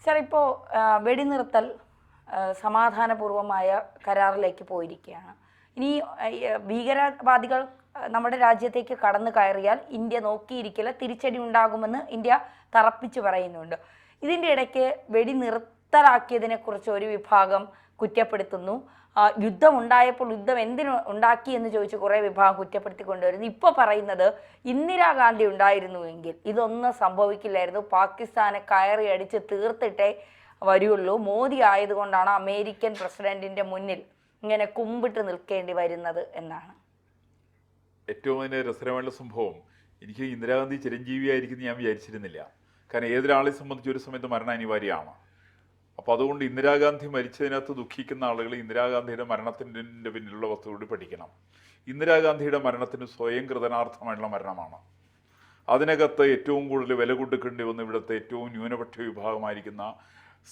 Sir, ഇപ്പോൾ വെടിനിർത്തൽ സമാധാനപൂർവമായ കരാറിലേക്ക് പോയിരിക്കുകയാണ്. ഇനി ഭീകരവാദികൾ നമ്മുടെ രാജ്യത്തേക്ക് കടന്നു കയറിയാൽ ഇന്ത്യ നോക്കിയിരിക്കില്ല, തിരിച്ചടി ഉണ്ടാകുമെന്ന് ഇന്ത്യ തറപ്പിച്ച് പറയുന്നുണ്ട്. ഇതിൻ്റെ ഇടയ്ക്ക് വെടിനിർത്തലാക്കിയതിനെ കുറിച്ച് ഒരു വിഭാഗം കുറ്റപ്പെടുത്തുന്നു. യുദ്ധം ഉണ്ടായപ്പോൾ യുദ്ധം എന്തിനു ഉണ്ടാക്കി എന്ന് ചോദിച്ച് കുറേ വിഭാഗം കുറ്റപ്പെടുത്തിക്കൊണ്ടുവരുന്നു. ഇപ്പോൾ പറയുന്നത് ഇന്ദിരാഗാന്ധി ഉണ്ടായിരുന്നുവെങ്കിൽ ഇതൊന്നും സംഭവിക്കില്ലായിരുന്നു, പാകിസ്ഥാനെ കയറി അടിച്ച് തീർത്തിട്ടേ വരുള്ളൂ, മോദി ആയതുകൊണ്ടാണ് അമേരിക്കൻ പ്രസിഡന്റിന്റെ മുന്നിൽ ഇങ്ങനെ കുമ്പിട്ട് നിൽക്കേണ്ടി വരുന്നത് എന്നാണ്. ഏറ്റവും അതിന് രസകരമായിട്ടുള്ള സംഭവം, എനിക്ക് ഇന്ദിരാഗാന്ധി ചിരഞ്ജീവിയായിരിക്കും ഞാൻ വിചാരിച്ചിരുന്നില്ല. കാരണം ഏതൊരാളെ സംബന്ധിച്ച് ഒരു സമയത്ത് മരണം അനിവാര്യമാണ്. അപ്പോൾ അതുകൊണ്ട് ഇന്ദിരാഗാന്ധി മരിച്ചതിനകത്ത് ദുഃഖിക്കുന്ന ആളുകൾ ഇന്ദിരാഗാന്ധിയുടെ മരണത്തിൻ്റെ പിന്നിലുള്ള വസ്തുതയോട് പഠിക്കണം. ഇന്ദിരാഗാന്ധിയുടെ മരണത്തിന് സ്വയം കൃതനാർത്ഥമായിട്ടുള്ള മരണമാണ്. അതിനകത്ത് ഏറ്റവും കൂടുതൽ വില കൊടുക്കേണ്ടി വന്ന ഇവിടുത്തെ ഏറ്റവും ന്യൂനപക്ഷ വിഭാഗമായിരിക്കുന്ന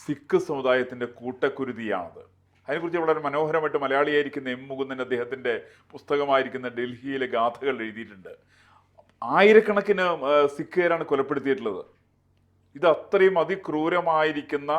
സിഖ് സമുദായത്തിൻ്റെ കൂട്ടക്കുരുതിയാണത്. അതിനെക്കുറിച്ച് വളരെ മനോഹരമായിട്ട് മലയാളിയായിരിക്കുന്ന എം മുകുന്ദൻ അദ്ദേഹത്തിൻ്റെ പുസ്തകമായിരിക്കുന്ന ഡൽഹിയിലെ ഗാഥകൾ എഴുതിയിട്ടുണ്ട്. ആയിരക്കണക്കിന് സിഖുകാരാണ് കൊലപ്പെടുത്തിയിട്ടുള്ളത്. ഇത് അത്രയും അതിക്രൂരമായിരിക്കുന്ന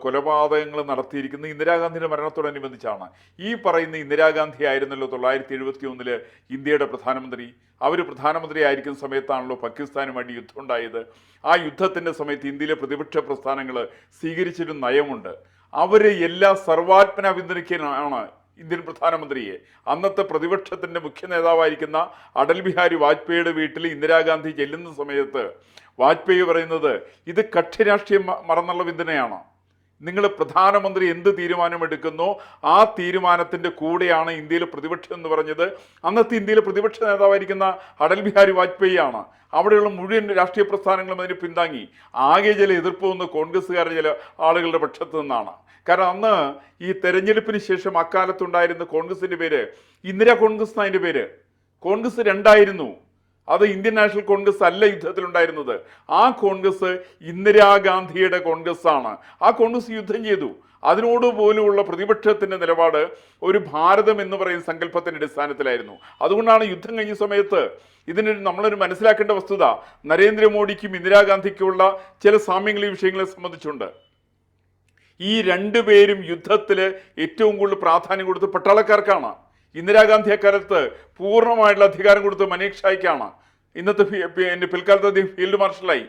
കൊലപാതകങ്ങൾ നടത്തിയിരിക്കുന്ന ഇന്ദിരാഗാന്ധിയുടെ മരണത്തോടനുബന്ധിച്ചാണ്. ഈ പറയുന്ന ഇന്ദിരാഗാന്ധി ആയിരുന്നല്ലോ 1971 ഇന്ത്യയുടെ പ്രധാനമന്ത്രി. അവർ പ്രധാനമന്ത്രി ആയിരിക്കുന്ന സമയത്താണല്ലോ പാകിസ്ഥാനുമായിട്ട് യുദ്ധം ഉണ്ടായത്. ആ യുദ്ധത്തിൻ്റെ സമയത്ത് ഇന്ത്യയിലെ പ്രതിപക്ഷ പ്രസ്ഥാനങ്ങൾ സ്വീകരിച്ചൊരു നയമുണ്ട്. അവർ എല്ലാ സർവാത്മന പിന്തുണയ്ക്കാനാണ് ഇന്ത്യൻ പ്രധാനമന്ത്രിയെ. അന്നത്തെ പ്രതിപക്ഷത്തിൻ്റെ മുഖ്യ നേതാവായിരിക്കുന്ന അടൽ ബിഹാരി വാജ്പേയിയുടെ വീട്ടിൽ ഇന്ദിരാഗാന്ധി ചെല്ലുന്ന സമയത്ത് വാജ്പേയി പറയുന്നത് ഇത് കക്ഷി രാഷ്ട്രീയം മറന്നുള്ള പിന്തുണയാണ്. നിങ്ങൾ പ്രധാനമന്ത്രി എന്ത് തീരുമാനമെടുക്കുന്നോ ആ തീരുമാനത്തിൻ്റെ കൂടെയാണ് ഇന്ത്യയിലെ പ്രതിപക്ഷം എന്ന് പറഞ്ഞത്. അന്നത്തെ ഇന്ത്യയിലെ പ്രതിപക്ഷ നേതാവായിരിക്കുന്ന അടൽ ബിഹാരി വാജ്പേയി ആണ്. അവിടെയുള്ള മുഴുവൻ രാഷ്ട്രീയ പ്രസ്ഥാനങ്ങളും അതിന് പിന്താങ്ങി. ആകെ ചില എതിർപ്പ് വന്ന് കോൺഗ്രസ്സുകാരുടെ ചില ആളുകളുടെ പക്ഷത്ത് നിന്നാണ്. കാരണം അന്ന് ഈ തെരഞ്ഞെടുപ്പിന് ശേഷം അക്കാലത്തുണ്ടായിരുന്ന കോൺഗ്രസിൻ്റെ പേര് ഇന്ദിരാ കോൺഗ്രസ് എന്നതിൻ്റെ പേര്. കോൺഗ്രസ് രണ്ടായിരുന്നു. അത് ഇന്ത്യൻ നാഷണൽ കോൺഗ്രസ് അല്ല യുദ്ധത്തിലുണ്ടായിരുന്നത്. ആ കോൺഗ്രസ് ഇന്ദിരാഗാന്ധിയുടെ കോൺഗ്രസ് ആണ്. ആ കോൺഗ്രസ് യുദ്ധം ചെയ്തു. അതിനോട് പോലുമുള്ള പ്രതിപക്ഷത്തിൻ്റെ നിലപാട് ഒരു ഭാരതം എന്ന് പറയുന്ന സങ്കല്പത്തിൻ്റെ അടിസ്ഥാനത്തിലായിരുന്നു. അതുകൊണ്ടാണ് യുദ്ധം കഴിഞ്ഞ സമയത്ത് ഇതിന് നമ്മളൊരു മനസ്സിലാക്കേണ്ട വസ്തുത, നരേന്ദ്രമോദിക്കും ഇന്ദിരാഗാന്ധിക്കുമുള്ള ചില സാമ്യങ്ങൾ ഈ വിഷയങ്ങളെ സംബന്ധിച്ചുണ്ട്. ഈ രണ്ടുപേരും യുദ്ധത്തിൽ ഏറ്റവും കൂടുതൽ പ്രാധാന്യം കൊടുത്ത് പട്ടാളക്കാർക്കാണ്. ഇന്ദിരാഗാന്ധി അക്കാലത്ത് പൂർണ്ണമായിട്ടുള്ള അധികാരം കൊടുത്ത് മനീഷ് ഷായ്ക്കാണ്. ഇന്നത്തെ പിൽക്കാലത്ത് അദ്ദേഹം ഫീൽഡ് മാർഷലായി.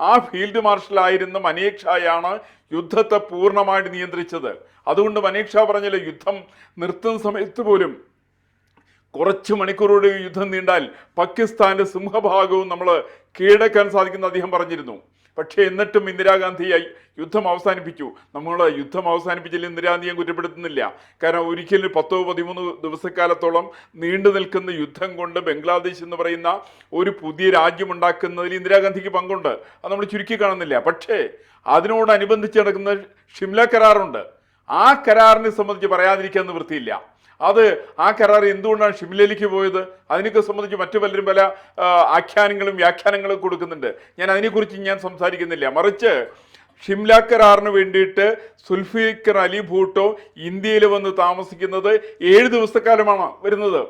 ആ ഫീൽഡ് മാർഷലായിരുന്ന മനീഷ് ഷായാണ് യുദ്ധത്തെ പൂർണ്ണമായിട്ട് നിയന്ത്രിച്ചത്. അതുകൊണ്ട് മനീഷ് ഷാ പറഞ്ഞല്ലോ, യുദ്ധം നിർത്തുന്ന സമയത്ത് പോലും കുറച്ച് മണിക്കൂറോട് യുദ്ധം നീണ്ടാൽ പാകിസ്ഥാന്റെ സിംഹഭാഗവും നമ്മൾ കീഴടക്കാൻ സാധിക്കുന്ന അദ്ദേഹം പറഞ്ഞിരുന്നു. പക്ഷേ എന്നിട്ടും ഇന്ദിരാഗാന്ധി യുദ്ധം അവസാനിപ്പിച്ചു. നമ്മൾ യുദ്ധം അവസാനിപ്പിച്ചില്ല ഇന്ദിരാഗാന്ധിയെ കുറ്റപ്പെടുത്തുന്നില്ല. കാരണം ഒരിക്കലും 10-13 ദിവസക്കാലത്തോളം നീണ്ടു നിൽക്കുന്ന യുദ്ധം കൊണ്ട് ബംഗ്ലാദേശ് എന്ന് പറയുന്ന ഒരു പുതിയ രാജ്യമുണ്ടാക്കുന്നതിൽ ഇന്ദിരാഗാന്ധിക്ക് പങ്കുണ്ട്. അത് നമ്മൾ ചുരുക്കി കാണുന്നില്ല. പക്ഷേ അതിനോടനുബന്ധിച്ച് നടക്കുന്ന ഷിംല കരാറുണ്ട്. ആ കരാറിനെ സംബന്ധിച്ച് പറയാതിരിക്കാൻ നിവൃത്തിയില്ല. അത് ആ കരാർ എന്തുകൊണ്ടാണ് ഷിംലയിലേക്ക് പോയത് അതിനൊക്കെ സംബന്ധിച്ച് മറ്റു പലരും പല ആഖ്യാനങ്ങളും വ്യാഖ്യാനങ്ങളും കൊടുക്കുന്നുണ്ട്. ഞാൻ അതിനെക്കുറിച്ച് ഞാൻ സംസാരിക്കുന്നില്ല. മറിച്ച് ഷിംല കരാറിന് വേണ്ടിയിട്ട് സുൽഫിക്കർ അലി ഭൂട്ടോ ഇന്ത്യയിൽ വന്ന് താമസിക്കുന്നത് 7 ദിവസക്കാലമാണ് വരുന്നത്.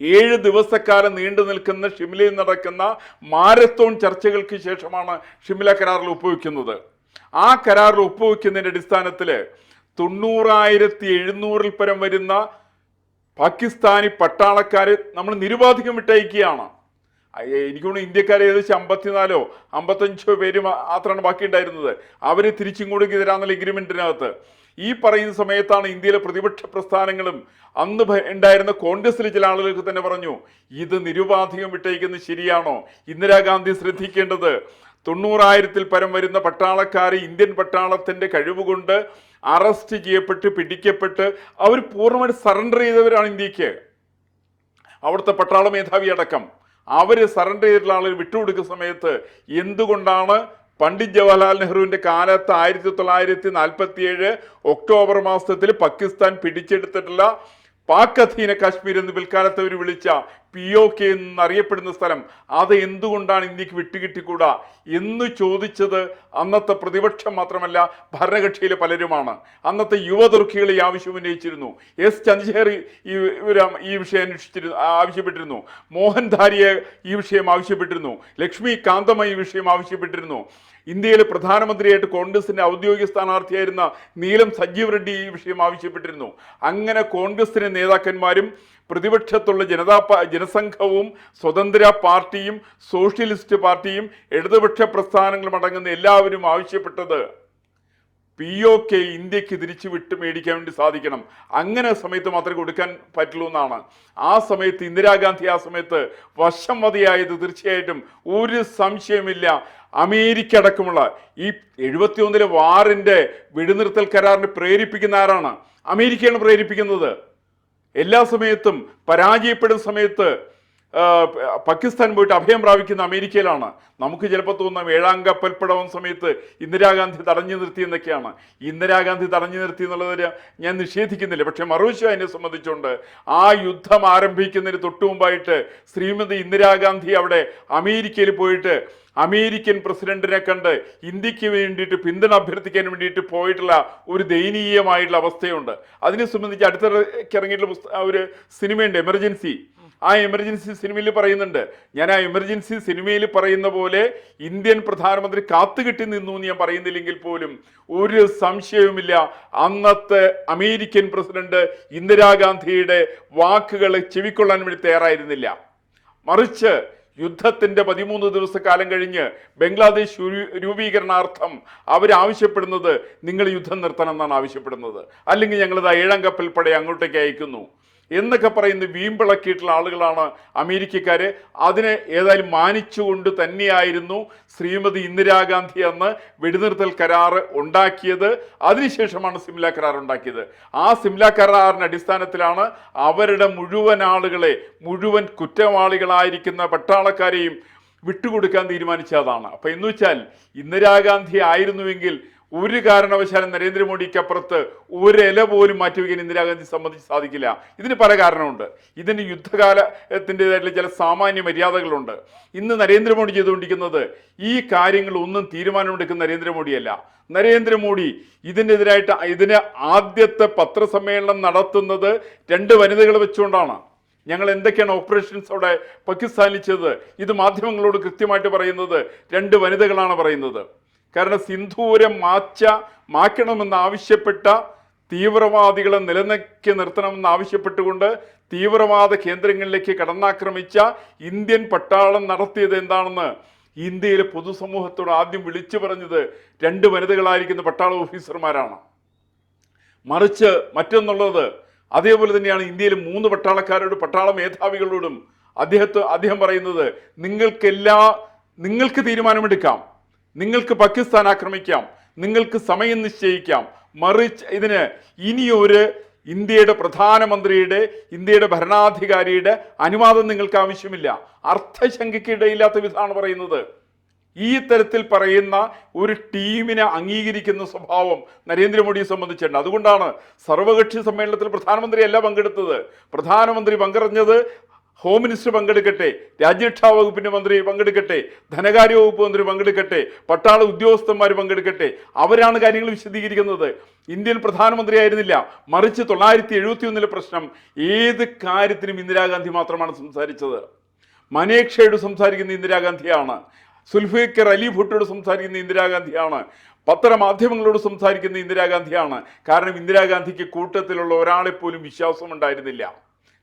7 ദിവസക്കാലം നീണ്ടു നിൽക്കുന്ന ഷിംലയിൽ നടക്കുന്ന മാരത്തോൺ ചർച്ചകൾക്ക് ശേഷമാണ് ഷിംല കരാറിൽ ഒപ്പുവെക്കുന്നത്. ആ കരാറിൽ ഒപ്പുവെക്കുന്നതിൻ്റെ അടിസ്ഥാനത്തിൽ 90,700 പരം വരുന്ന പാകിസ്ഥാനി പട്ടാളക്കാരെ നമ്മൾ നിരുപാധികം വിട്ടയക്കുകയാണ്. എനിക്കൊന്ന് ഇന്ത്യക്കാരെ ഏകദേശം 54-55 പേര് മാത്രമാണ് ബാക്കി ഉണ്ടായിരുന്നത്. അവരെ തിരിച്ചിങ്ങോട്ടേക്ക് തരാന്നുള്ള എഗ്രിമെന്റിനകത്ത് ഈ പറയുന്ന സമയത്താണ് ഇന്ത്യയിലെ പ്രതിപക്ഷ പ്രസ്ഥാനങ്ങളും അന്ന് ഉണ്ടായിരുന്ന കോൺഗ്രസിലെ ചില ആളുകൾക്ക് തന്നെ പറഞ്ഞു, ഇത് നിരുപാധികം വിട്ടയക്കുന്നത് ശരിയാണോ? ഇന്ദിരാഗാന്ധി ശ്രദ്ധിക്കേണ്ടത് 90,000 പരം വരുന്ന പട്ടാളക്കാർ ഇന്ത്യൻ പട്ടാളത്തിൻ്റെ കഴിവുകൊണ്ട് അറസ്റ്റ് ചെയ്യപ്പെട്ട് പിടിക്കപ്പെട്ട് അവർ പൂർണ്ണമായിട്ട് സറണ്ടർ ചെയ്തവരാണ് ഇന്ത്യക്ക്. അവിടുത്തെ പട്ടാള മേധാവി അടക്കം അവർ സറണ്ടർ ചെയ്തിട്ടുള്ള ആളുകൾ വിട്ടുകൊടുക്കുന്ന സമയത്ത് എന്തുകൊണ്ടാണ് പണ്ഡിറ്റ് ജവഹർലാൽ നെഹ്റുവിൻ്റെ കാലത്ത് 1947 ഒക്ടോബർ മാസത്തിൽ പാകിസ്ഥാൻ പിടിച്ചെടുത്തിട്ടുള്ള പാക് അധീന കാശ്മീർ എന്ന് പിൽക്കാലത്ത് അവർ വിളിച്ച POK എന്നറിയപ്പെടുന്ന സ്ഥലം അത് എന്തുകൊണ്ടാണ് ഇന്ത്യക്ക് വിട്ടുകിട്ടിക്കൂടാ എന്ന് ചോദിച്ചത് അന്നത്തെ പ്രതിപക്ഷം മാത്രമല്ല ഭരണകക്ഷിയിലെ പലരുമാണ്. അന്നത്തെ യുവതുർക്കികൾ ഈ ആവശ്യം ഉന്നയിച്ചിരുന്നു. എസ് ചന്ദ്രശേഖർ ഈ വിഷയം ആവശ്യപ്പെട്ടിരുന്നു. മോഹൻ ധാരിയെ ഈ വിഷയം ആവശ്യപ്പെട്ടിരുന്നു. ലക്ഷ്മി കാന്തമ്മ ഈ വിഷയം ആവശ്യപ്പെട്ടിരുന്നു. ഇന്ത്യയിലെ പ്രധാനമന്ത്രിയായിട്ട് കോൺഗ്രസിന്റെ ഔദ്യോഗിക സ്ഥാനാർത്ഥിയായിരുന്ന നീലം സഞ്ജീവ് റെഡ്ഡി ഈ വിഷയം ആവശ്യപ്പെട്ടിരുന്നു. അങ്ങനെ കോൺഗ്രസിന്റെ നേതാക്കന്മാരും പ്രതിപക്ഷത്തുള്ള ജനസംഘവും സ്വതന്ത്ര പാർട്ടിയും സോഷ്യലിസ്റ്റ് പാർട്ടിയും ഇടതുപക്ഷ പ്രസ്ഥാനങ്ങളും അടങ്ങുന്ന എല്ലാവരും ആവശ്യപ്പെട്ടത് POK ഇന്ത്യക്ക് തിരിച്ചു വിട്ട് മേടിക്കാൻ വേണ്ടി സാധിക്കണം. അങ്ങനെ സമയത്ത് മാത്രമേ കൊടുക്കാൻ പറ്റുള്ളൂ എന്നാണ്. ആ സമയത്ത് ഇന്ദിരാഗാന്ധി ആ സമയത്ത് വശംവതിയായത് തീർച്ചയായിട്ടും ഒരു സംശയമില്ല. അമേരിക്ക അടക്കമുള്ള ഈ 71 വാറിന്റെ വെടിനിർത്തൽ കരാറിന് പ്രേരിപ്പിക്കുന്ന ആരാണ്? അമേരിക്കയാണ് പ്രേരിപ്പിക്കുന്നത്. എല്ലാ സമയത്തും പരാജയപ്പെടുന്ന സമയത്ത് പാകിസ്ഥാൻ പോയിട്ട് അഭയം പ്രാപിക്കുന്ന അമേരിക്കയിലാണ്. നമുക്ക് ചിലപ്പോൾ തോന്നാം 7ാം കപ്പൽപ്പടവം സമയത്ത് ഇന്ദിരാഗാന്ധി തടഞ്ഞു നിർത്തി എന്നൊക്കെയാണ്. ഇന്ദിരാഗാന്ധി തടഞ്ഞു നിർത്തി എന്നുള്ളത് ഞാൻ നിഷേധിക്കുന്നില്ല. പക്ഷെ മറുവശം അതിനെ സംബന്ധിച്ചുകൊണ്ട് ആ യുദ്ധം ആരംഭിക്കുന്നതിന് തൊട്ടു മുമ്പായിട്ട് ശ്രീമതി ഇന്ദിരാഗാന്ധി അവിടെ അമേരിക്കയിൽ പോയിട്ട് അമേരിക്കൻ പ്രസിഡന്റിനെ കണ്ട് ഇന്ത്യക്ക് വേണ്ടിയിട്ട് പിന്തുണ അഭ്യർത്ഥിക്കാൻ വേണ്ടിയിട്ട് പോയിട്ടുള്ള ഒരു ദയനീയമായിട്ടുള്ള അവസ്ഥയുണ്ട്. അതിനെ സംബന്ധിച്ച് അടുത്തിടയ്ക്ക് ഇറങ്ങിയിട്ടുള്ള ഒരു സിനിമയുണ്ട് എമർജൻസി. ആ എമർജൻസി സിനിമയിൽ പറയുന്നുണ്ട്. ഞാൻ ആ എമർജൻസി സിനിമയിൽ പറയുന്ന പോലെ ഇന്ത്യൻ പ്രധാനമന്ത്രി കാത്തുകിട്ടി നിന്നു എന്ന് ഞാൻ പറയുന്നില്ലെങ്കിൽ പോലും ഒരു സംശയവുമില്ല, അന്നത്തെ അമേരിക്കൻ പ്രസിഡന്റ് ഇന്ദിരാഗാന്ധിയുടെ വാക്കുകൾ ചെവിക്കൊള്ളാൻ വേണ്ടി തയ്യാറായിരുന്നില്ല. മറിച്ച് യുദ്ധത്തിന്റെ 13 ദിവസക്കാലം കഴിഞ്ഞ് ബംഗ്ലാദേശ് രൂപീകരണാർത്ഥം അവരാവശ്യപ്പെടുന്നത് നിങ്ങൾ യുദ്ധം നിർത്തണം എന്നാണ് ആവശ്യപ്പെടുന്നത്. അല്ലെങ്കിൽ ഞങ്ങളിത് 7ാം കപ്പൽപ്പടയെ അങ്ങോട്ടേക്ക് അയക്കുന്നു എന്നൊക്കെ പറയുന്ന വീമ്പിളക്കിയിട്ടുള്ള ആളുകളാണ് അമേരിക്കക്കാര്. അതിനെ ഏതായാലും മാനിച്ചുകൊണ്ട് തന്നെയായിരുന്നു ശ്രീമതി ഇന്ദിരാഗാന്ധി അന്ന് വെടിനിർത്തൽ കരാർ ഉണ്ടാക്കിയത്. അതിനുശേഷമാണ് സിംല കരാർ ഉണ്ടാക്കിയത്. ആ സിംല കരാറിന്റെ അടിസ്ഥാനത്തിലാണ് അവരുടെ മുഴുവൻ ആളുകളെ, മുഴുവൻ കുറ്റവാളികളായിരിക്കുന്ന പട്ടാളക്കാരെയും വിട്ടുകൊടുക്കാൻ തീരുമാനിച്ചതാണ്. അപ്പൊ എന്ന് വെച്ചാൽ ഇന്ദിരാഗാന്ധി ആയിരുന്നുവെങ്കിൽ ഒരു കാരണവശാലും നരേന്ദ്രമോദിക്ക് അപ്പുറത്ത് ഒരില പോലും മാറ്റിവെക്കാൻ ഇന്ദിരാഗാന്ധി സംബന്ധിച്ച് സാധിക്കില്ല. ഇതിന് പല കാരണമുണ്ട്. ഇതിന് യുദ്ധകാലത്തിൻ്റെതായിട്ടുള്ള ചില സാമാന്യ മര്യാദകളുണ്ട്. ഇന്ന് നരേന്ദ്രമോദി ചെയ്തുകൊണ്ടിരിക്കുന്നത് ഈ കാര്യങ്ങളൊന്നും തീരുമാനമെടുക്കുന്ന നരേന്ദ്രമോദിയല്ല. നരേന്ദ്രമോദി ഇതിന് ആദ്യത്തെ പത്രസമ്മേളനം നടത്തുന്നത് 2 വനിതകൾ വെച്ചുകൊണ്ടാണ്. ഞങ്ങൾ എന്തൊക്കെയാണ് ഓപ്പറേഷൻസ് അവിടെ പാകിസ്ഥാനിൽ ചെയ്തത്, ഇത് മാധ്യമങ്ങളോട് കൃത്യമായിട്ട് പറയുന്നത് 2 വനിതകളാണ് പറയുന്നത്. കാരണം സിന്ധൂരം മാറ്റണമെന്ന് ആവശ്യപ്പെട്ട തീവ്രവാദികളെ നിലനിർത്തി നിർത്തണമെന്ന് ആവശ്യപ്പെട്ടുകൊണ്ട് തീവ്രവാദ കേന്ദ്രങ്ങളിലേക്ക് കടന്നാക്രമിച്ച ഇന്ത്യൻ പട്ടാളം നടത്തിയത് എന്താണെന്ന് ഇന്ത്യയിലെ പൊതുസമൂഹത്തോട് ആദ്യം വിളിച്ചു പറഞ്ഞത് 2 വനിതകളായിരിക്കുന്ന പട്ടാള ഓഫീസർമാരാണ്. മറിച്ച് മറ്റൊന്നുള്ളത്, അതേപോലെ തന്നെയാണ് ഇന്ത്യയിലെ 3 പട്ടാള മേധാവികളോടും അദ്ദേഹം പറയുന്നത്, നിങ്ങൾക്ക് തീരുമാനമെടുക്കാം, നിങ്ങൾക്ക് പാകിസ്ഥാൻ ആക്രമിക്കാം, നിങ്ങൾക്ക് സമയം നിശ്ചയിക്കാം. മറിച്ച് ഇതിന് ഇനിയൊരു ഇന്ത്യയുടെ പ്രധാനമന്ത്രിയുടെ, ഇന്ത്യയുടെ ഭരണാധികാരിയുടെ അനുവാദം നിങ്ങൾക്ക് ആവശ്യമില്ല. അർത്ഥശങ്കയ്ക്കിടയില്ലാത്ത വിധമാണ് പറയുന്നത്. ഈ തരത്തിൽ പറയുന്ന ഒരു ടീമിനെ അംഗീകരിക്കുന്ന സ്വഭാവം നരേന്ദ്രമോദിയെ സംബന്ധിച്ചിട്ടുണ്ട്. അതുകൊണ്ടാണ് സർവകക്ഷി സമ്മേളനത്തിൽ പ്രധാനമന്ത്രിയല്ല പങ്കെടുത്തത്. പ്രധാനമന്ത്രി പങ്കെടുത്തത് ഹോം മിനിസ്റ്റർ പങ്കെടുക്കട്ടെ, രാജ്യരക്ഷാ വകുപ്പിന്റെ മന്ത്രി പങ്കെടുക്കട്ടെ, ധനകാര്യ വകുപ്പ് മന്ത്രി പങ്കെടുക്കട്ടെ, പട്ടാള ഉദ്യോഗസ്ഥന്മാർ പങ്കെടുക്കട്ടെ, അവരാണ് കാര്യങ്ങൾ വിശദീകരിക്കുന്നത്. ഇന്ത്യൻ പ്രധാനമന്ത്രി ആയിരുന്നില്ല. മറിച്ച് 1971 പ്രശ്നം ഏത് കാര്യത്തിനും ഇന്ദിരാഗാന്ധി മാത്രമാണ് സംസാരിച്ചത്. മനേക്ഷയോട് സംസാരിക്കുന്ന ഇന്ദിരാഗാന്ധിയാണ്, സുൽഫിക്കർ അലി ഭുട്ടോട് സംസാരിക്കുന്ന ഇന്ദിരാഗാന്ധിയാണ്, പത്രമാധ്യമങ്ങളോട് സംസാരിക്കുന്ന ഇന്ദിരാഗാന്ധിയാണ്. കാരണം ഇന്ദിരാഗാന്ധിക്ക് കൂട്ടത്തിലുള്ള ഒരാളെപ്പോലും വിശ്വാസം ഉണ്ടായിരുന്നില്ല.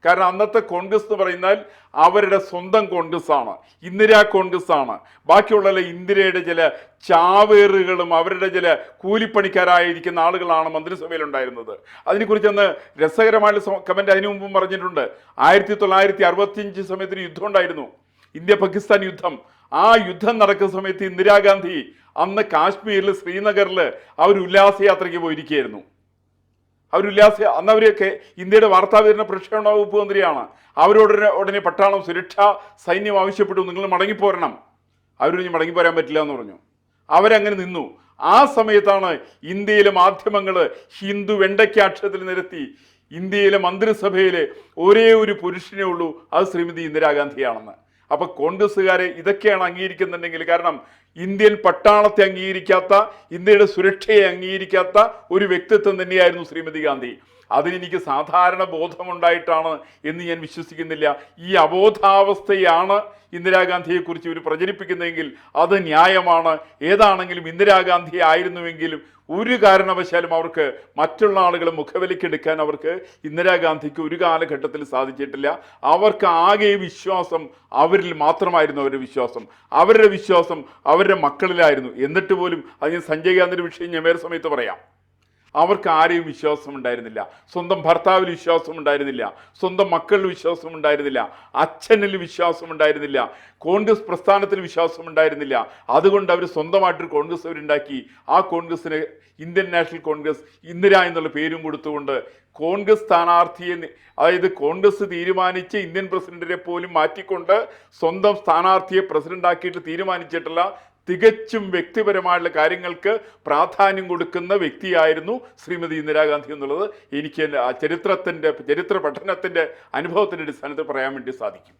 കാരണം അന്നത്തെ കോൺഗ്രസ് എന്ന് പറയുന്നാൽ അവരുടെ സ്വന്തം കോൺഗ്രസ് ആണ്, ഇന്ദിരാ കോൺഗ്രസ് ആണ്. ബാക്കിയുള്ള ഇന്ദിരയുടെ ചില ചാവേറുകളും അവരുടെ ചില കൂലിപ്പണിക്കാരായിരിക്കുന്ന ആളുകളാണ് മന്ത്രിസഭയിൽ ഉണ്ടായിരുന്നത്. അതിനെക്കുറിച്ച് അന്ന് രസകരമായുള്ള കമന്റ് അതിനു മുമ്പും പറഞ്ഞിട്ടുണ്ട്. 1965 സമയത്തിന് യുദ്ധം ഉണ്ടായിരുന്നു, ഇന്ത്യ പാകിസ്ഥാൻ യുദ്ധം. ആ യുദ്ധം നടക്കുന്ന സമയത്ത് ഇന്ദിരാഗാന്ധി അന്ന് കാശ്മീരിൽ ശ്രീനഗറിൽ അവർ ഉല്ലാസയാത്രയ്ക്ക് പോയിരിക്കുകയായിരുന്നു. അന്ന് അവരൊക്കെ ഇന്ത്യയുടെ വാർത്താവിതരണ പ്രക്ഷേപണ വകുപ്പ് മന്ത്രിയാണ്. അവരോട് ഉടനെ പട്ടാളം സുരക്ഷാ സൈന്യം ആവശ്യപ്പെട്ടു, നിങ്ങൾ മടങ്ങിപ്പോരണം. അവരൊന്നും മടങ്ങിപ്പോരാൻ പറ്റില്ല എന്ന് പറഞ്ഞു. അവരങ്ങനെ നിന്നു. ആ സമയത്താണ് ഇന്ത്യയിലെ മാധ്യമങ്ങൾ ഹിന്ദു വെണ്ടയ്ക്കാക്ഷരത്തിൽ നിരത്തി ഇന്ത്യയിലെ മന്ത്രിസഭയിലെ ഒരേ ഒരു പുരുഷനേ ഉള്ളൂ, അത് ശ്രീമതി ഇന്ദിരാഗാന്ധിയാണെന്ന്. അപ്പൊ കോൺഗ്രസ്സുകാരെ ഇതൊക്കെയാണ് അംഗീകരിക്കുന്നുണ്ടെങ്കിൽ, കാരണം ഇന്ത്യൻ പട്ടാളത്തെ അംഗീകരിക്കാത്ത, ഇന്ത്യയുടെ സുരക്ഷയെ അംഗീകരിക്കാത്ത ഒരു വ്യക്തിത്വം തന്നെയായിരുന്നു ശ്രീമതി ഗാന്ധി. അതിനെനിക്ക് സാധാരണ ബോധമുണ്ടായിട്ടാണ് എന്ന് ഞാൻ വിശ്വസിക്കുന്നില്ല. ഈ അബോധാവസ്ഥയാണ് ഇന്ദിരാഗാന്ധിയെക്കുറിച്ച് ഇവർ പ്രചരിപ്പിക്കുന്നതെങ്കിൽ അത് ന്യായമാണ്. ഏതാണെങ്കിലും ഇന്ദിരാഗാന്ധി ആയിരുന്നുവെങ്കിലും ഒരു കാരണവശാലും അവർക്ക് മറ്റുള്ള ആളുകളെ മുഖവിലക്കെടുക്കാൻ അവർക്ക് ഇന്ദിരാഗാന്ധിക്ക് ഒരു കാലഘട്ടത്തിൽ സാധിച്ചിട്ടില്ല. അവർക്ക് ആകെ വിശ്വാസം അവരിൽ മാത്രമായിരുന്നു. അവരുടെ വിശ്വാസം അവരുടെ മക്കളിലായിരുന്നു. എന്നിട്ട് പോലും അത് ഞാൻ സഞ്ജയ് ഗാന്ധിയുടെ വിഷയം ഞാൻ വേറെ സമയത്ത് പറയാം. അവർക്ക് ആരെയും വിശ്വാസം ഉണ്ടായിരുന്നില്ല. സ്വന്തം ഭർത്താവിൽ വിശ്വാസം ഉണ്ടായിരുന്നില്ല, സ്വന്തം മക്കളിൽ വിശ്വാസം ഉണ്ടായിരുന്നില്ല, അച്ഛനിൽ വിശ്വാസം ഉണ്ടായിരുന്നില്ല, കോൺഗ്രസ് പ്രസ്ഥാനത്തിൽ വിശ്വാസം ഉണ്ടായിരുന്നില്ല. അതുകൊണ്ട് അവർ സ്വന്തമായിട്ടൊരു കോൺഗ്രസ് അവരുണ്ടാക്കി. ആ കോൺഗ്രസ്സിന് ഇന്ത്യൻ നാഷണൽ കോൺഗ്രസ്, ഇന്ദിര എന്നുള്ള പേരും കൊടുത്തുകൊണ്ട് കോൺഗ്രസ് സ്ഥാനാർത്ഥിയെ, അതായത് കോൺഗ്രസ് തീരുമാനിച്ച് ഇന്ത്യൻ പ്രസിഡന്റിനെ പോലും മാറ്റിക്കൊണ്ട് സ്വന്തം സ്ഥാനാർത്ഥിയെ പ്രസിഡന്റാക്കിയിട്ട് തീരുമാനിച്ചിട്ടുള്ള തികച്ചും വ്യക്തിപരമായുള്ള കാര്യങ്ങൾക്ക് പ്രാധാന്യം കൊടുക്കുന്ന വ്യക്തിയായിരുന്നു ശ്രീമതി ഇന്ദിരാഗാന്ധി എന്നുള്ളത് എനിക്ക് ചരിത്ര പഠനത്തിൻ്റെ അനുഭവത്തിൻ്റെ അടിസ്ഥാനത്തിൽ പറയാൻ വേണ്ടി സാധിക്കും.